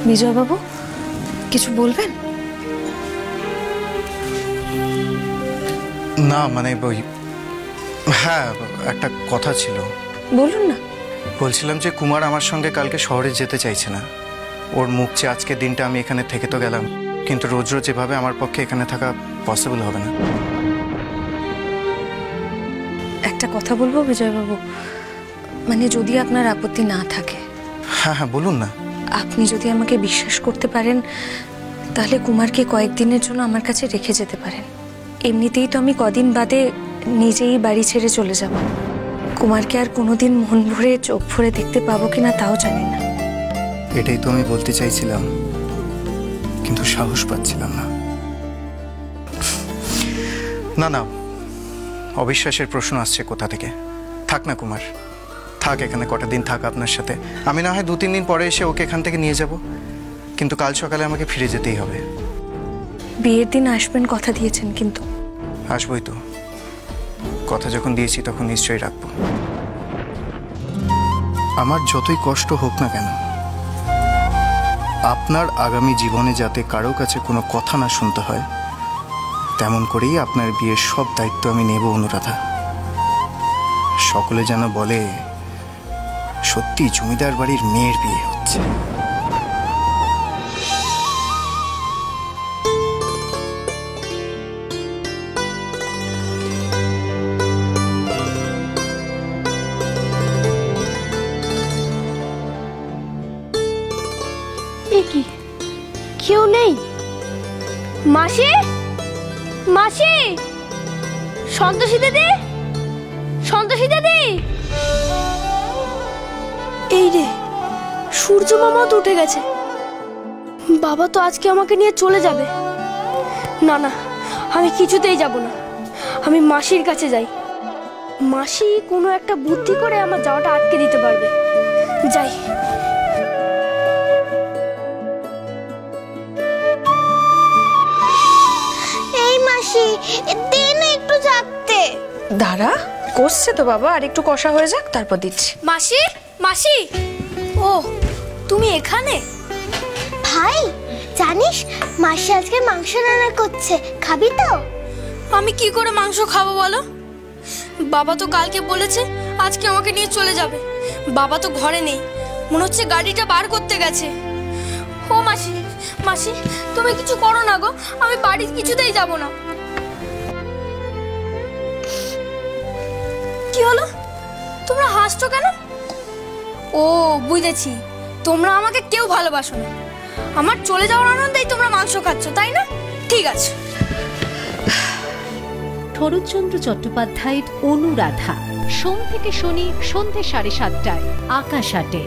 বিজয়বাবু কিছু বলবেন? না মানে ওই, হ্যাঁ একটা কথা ছিল। বলুন না। বলছিলাম যে কুমার আমার সঙ্গে কালকে শহরে যেতে চাইছে না। ওর মুখ চেয়ে আজকের দিনটা আমি এখানে থেকে তো গেলাম, কিন্তু রোজ রোজ এভাবে আমার পক্ষে এখানে থাকা পসিবল হবে না। একটা কথা বলবো বিজয়বাবু, মানে যদি আপনার আপত্তি না থাকে। হ্যাঁ হ্যাঁ বলুন না। আপনি যদি আমাকে বিশ্বাস করতে পারেন তাহলে কুমারকে কয়েকদিনের জন্য আমার কাছে রেখে যেতে পারেন। এমনিতেই তো আমি কদিন বাদে নিজেই বাড়ি ছেড়ে চলে যাব। কুমারকে আর কোনোদিন মন ভরে চোখ ভরে দেখতে পাবো কিনা তাও জানি না। এটাই তো আমি বলতে চাইছিলাম, কিন্তু সাহস পাচ্ছিলাম না। না না, অবিশ্বাসের প্রশ্ন আসছে কোথা থেকে? থাক না কুমার, থাক এখানে কটা দিন থাক আপনার সাথে। আমি না হয় 2-3 দিন পরে এসে ওকে এখান থেকে নিয়ে যাব, কিন্তু কাল সকালে আমাকে ফিরে যেতেই হবে। বিয়ের দিন আসবেন কথা দিয়েছেন কিন্তু। আসবই তো, কথা যখন দিয়েছি তখন নিশ্চয়ই রাখবো। আমার যতই কষ্ট হোক না কেন, আপনার আগামী জীবনে যাতে কারো কাছে কোনো কথা না শুনতে হয়, তেমন করেই আপনার বিয়ের সব দায়িত্ব আমি নেব অনুরাধা। সকলে যেন বলে সত্যি জমিদার বাড়ির মেয়ের বিয়ে হচ্ছে। কি কেউ নেই? মাসি, মাসি, সন্তোষী দিদি, সন্তোষী দিদি। এই রে, সূর্য মামা তো উঠে গেছে। বাবা তো আজকে আমাকে নিয়ে চলে যাবে। না না, আমি কিছুতেই যাব না। আমি মাসির কাছে যাই। মাসি কোনো একটা বুদ্ধি করে আমার যাওয়াটা আটকে দিতে পারবে। যাই। একটু থাকতে দাঁড়া, কষছে তো বাবা, আর একটু কষা হয়ে যাক তারপর দিচ্ছি। মাসি, মাসি, ও তুমি এখানে? ভাই জানিস মাসি আজকে মাংস রান্না করছে, খাবি তো? আমি কি করে মাংস খাবো বলো? বাবা তো কালকে বলেছে আজকে আমাকে নিয়ে চলে যাবে। বাবা তো ঘরে নেই, মনে হচ্ছে গাড়িটা বার করতে গেছে। ও মাসি, মাসি তুমি কিছু করো না গো, আমি বাড়ি কিছুতেই যাব না। কি হলো, তোমরা হাসছো কেন? ও বুঝেছি, তোমরা আমাকে কেউ ভালোবাসো না। আমার চলে যাওয়ার আনন্দেই তোমরা মাংস খাচ্ছ, তাই না? ঠিক আছে। শরৎচন্দ্র চট্টোপাধ্যায়ের অনুরাধা, সোম থেকে শনি সন্ধ্যে 7:30টায় আকাশ আটে।